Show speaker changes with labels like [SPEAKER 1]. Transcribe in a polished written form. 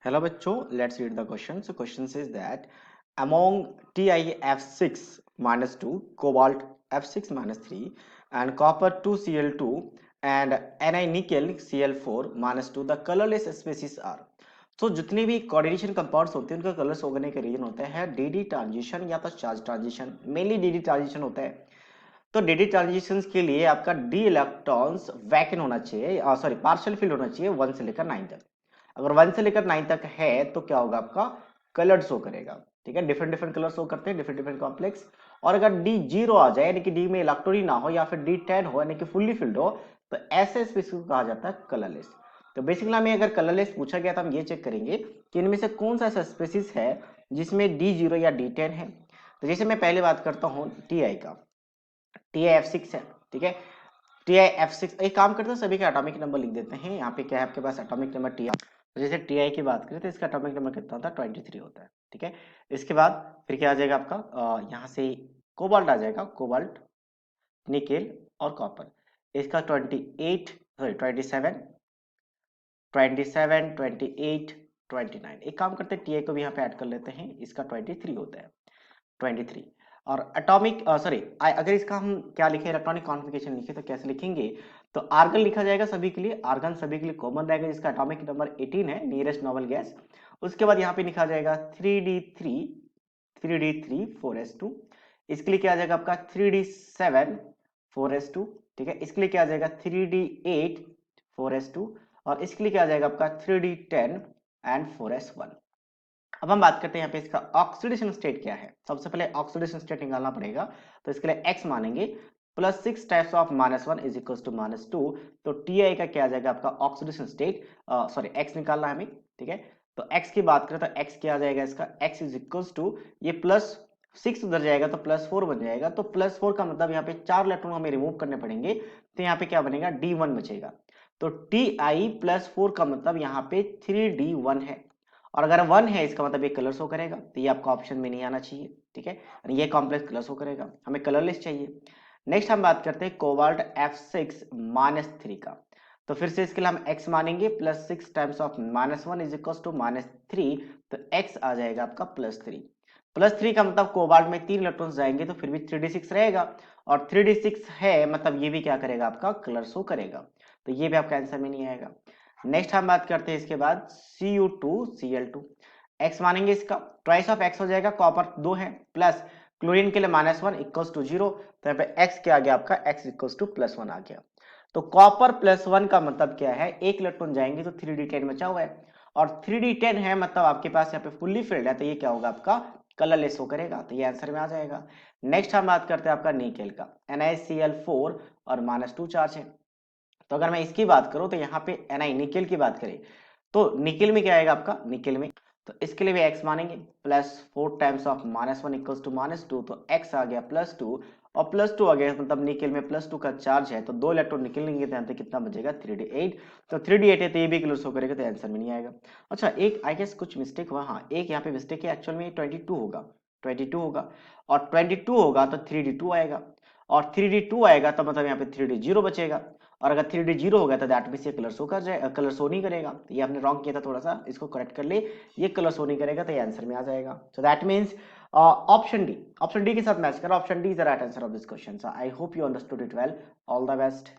[SPEAKER 1] Hello बच्चों, let's read the question. So question says that among TiF6 minus 2, cobalt F6 minus 3 and copper 2Cl2 and Ni nickel Cl4 minus 2 the colorless species are. तो जितने भी coordination compounds होते हैं उनका colours होने का reason होता है डीडी ट्रांजिशन या तो charge transition, mainly DD transition होता है। तो डीडी ट्रांजिशन के लिए आपका डी इलेक्ट्रॉन्स वैकेंट होना चाहिए, सॉरी पार्शियल फील्ड होना चाहिए 1 से लेकर 9 तक। अगर 1 से लेकर 9 तक है तो क्या होगा, आपका कलर्ड शो करेगा। ठीक है, डिफरेंट डिफरेंट कलर शो करते हैं, डिफरेंट डिफरेंट कॉम्प्लेक्स। और अगर डी जीरो आ जाए, यानी कि डी में इलेक्ट्रॉन ही ना हो या फिर डी 10 हो, यानी कि फुल्ली फिल्ड हो, तो ऐसे स्पीसीज को कहा जाता है कलरलेस। तो बेसिकली हमें अगर कलरलेस पूछा गया तो हम ये चेक करेंगे कि इनमें से कौन सा ऐसा स्पीसीज है जिसमें डी जीरो या डी 10 है। तो जैसे मैं पहले बात करता हूँ टी आई का, टी आई F6 है। ठीक है, टी आई F6 एक काम करते हैं, सभी के एटॉमिक नंबर लिख देते हैं। यहाँ पे क्या है आपके पास एटॉमिक नंबर टी। तो जैसे टी आई की बात करें तो इसका एटॉमिक नंबर कितना होता है, 23 होता है। ठीक है, इसके बाद फिर क्या आ जाएगा आपका, यहाँ से कोबाल्ट आ जाएगा, कोबाल्ट निकेल और कॉपर। इसका 28 सॉरी 27 27 28 29। एक काम करते हैं टी आई को भी यहाँ पे ऐड कर लेते हैं, इसका 23 होता है, 23। और एटॉमिक सॉरी अगर इसका हम क्या लिखे, इलेक्ट्रॉनिक कॉन्फ़िगरेशन लिखे तो कैसे लिखेंगे, तो आर्गन लिखा जाएगा सभी के लिए, आर्गन सभी के लिए कॉमन रहेगा जिसका एटॉमिक नंबर 18 है, नियरेस्ट नोबल गैस। उसके बाद यहाँ पे लिखा जाएगा 3d3 3d3 4s2। इसके लिए क्या आ जाएगा आपका 3d7 4s2। ठीक है, इसके लिए क्या आ जाएगा 3d8 4s2। और इसके लिए क्या आ जाएगा आपका 3d10 एंड 4s1। अब हम बात करते हैं यहाँ पे इसका ऑक्सीडेशन स्टेट क्या है। सबसे पहले ऑक्सीडेशन स्टेट निकालना पड़ेगा, तो इसके लिए x मानेंगे, +6 types of -1 is equal to -2। तो टी का क्या आ जाएगा आपका ऑक्सीडेशन स्टेट, सॉरी x निकालना है हमें। ठीक है, तो x की बात करें तो x क्या आ जाएगा इसका, x इज इक्वल टू ये +6 उधर जाएगा तो +4 बन जाएगा। तो +4 का मतलब यहाँ पे 4 इलेक्ट्रॉन हमें रिमूव करने पड़ेंगे, तो यहाँ पे क्या बनेगा D1 बचेगा। तो Ti+4 का मतलब यहाँ पे 3D1 है। और अगर 1 है इसका मतलब ये कलर शो करेगा, तो ये आपका ऑप्शन में नहीं आना चाहिए। ठीक है, ये कॉम्प्लेक्स कलर शो करेगा, हमें कलरलेस चाहिए। नेक्स्ट हम बात करते हैं कोबाल्ट F6 -3 का। तो फिर से इसके लिए हम x मानेंगे, +6 times of -1 is equal to -3। तो x आ जाएगा आपका +3। +3 का मतलब कोबाल्ट में 3 इलेक्ट्रॉन्स जाएंगे तो फिर भी 3d6 रहेगा, और 3d6 है मतलब ये भी क्या करेगा, आपका कलर शो करेगा। तो ये भी आपका आंसर में नहीं आएगा। नेक्स्ट हम बात करते हैं इसके बाद Cu2Cl2। x मानेंगे, इसका ट्वाइस ऑफ x हो जाएगा, कॉपर 2 है, प्लस क्लोरीन के लिए -1 इक्वल्स टू 0। तो यहाँ पे x क्या आ गया आपका, x इक्वल्स टू +1 आ गया। तो कॉपर +1 का मतलब क्या है, एक इलेक्ट्रॉन जाएंगे तो 3d10 बचा हुआ है, और 3d10 है मतलब आपके पास यहाँ पे फुल्ली फिल्ड है, तो ये क्या होगा आपका कलरलेस हो करेगा, तो ये आंसर में आ जाएगा। नेक्स्ट हम बात करते हैं आपका निकेल का, NaCl4 और -2 चार्ज है। तो अगर मैं इसकी बात करूं तो यहाँ पे Ni निकेल की बात करें तो निकेल में क्या आएगा आपका, निकेल में तो इसके लिए भी x मानेंगे, +4 टाइम्स ऑफ -1 इक्वल्स टू -2। तो x आ गया +2, और +2 आ गया मतलब निकेल में +2 का चार्ज है, तो 2 इलेक्ट्रॉन निकलेंगे तो यहाँ पे कितना बचेगा 3d8। तो 3d8 है तो ये भी क्लोज हो करेगा, तो आंसर में नहीं आएगा। अच्छा, एक आई गेस कुछ मिस्टेक हुआ, हाँ एक यहाँ पे मिस्टेक है, एक्चुअल में 22 होगा, 22 होगा, और 22 होगा तो 3d2 आएगा, और 3d2 आएगा तो मतलब यहाँ पे 3d0 बचेगा। और अगर 3d0 हो गया तो दैट मींस ये कलर शो कर जाए, कलर शो नहीं करेगा। तो ये आपने रॉन्ग किया था थोड़ा सा, इसको करेक्ट कर ले, ये कलर शो नहीं करेगा तो ये आंसर में आ जाएगा। So that means option D के साथ मैच करा, option D is the right answer of this question. I hope you understood it well. All the best.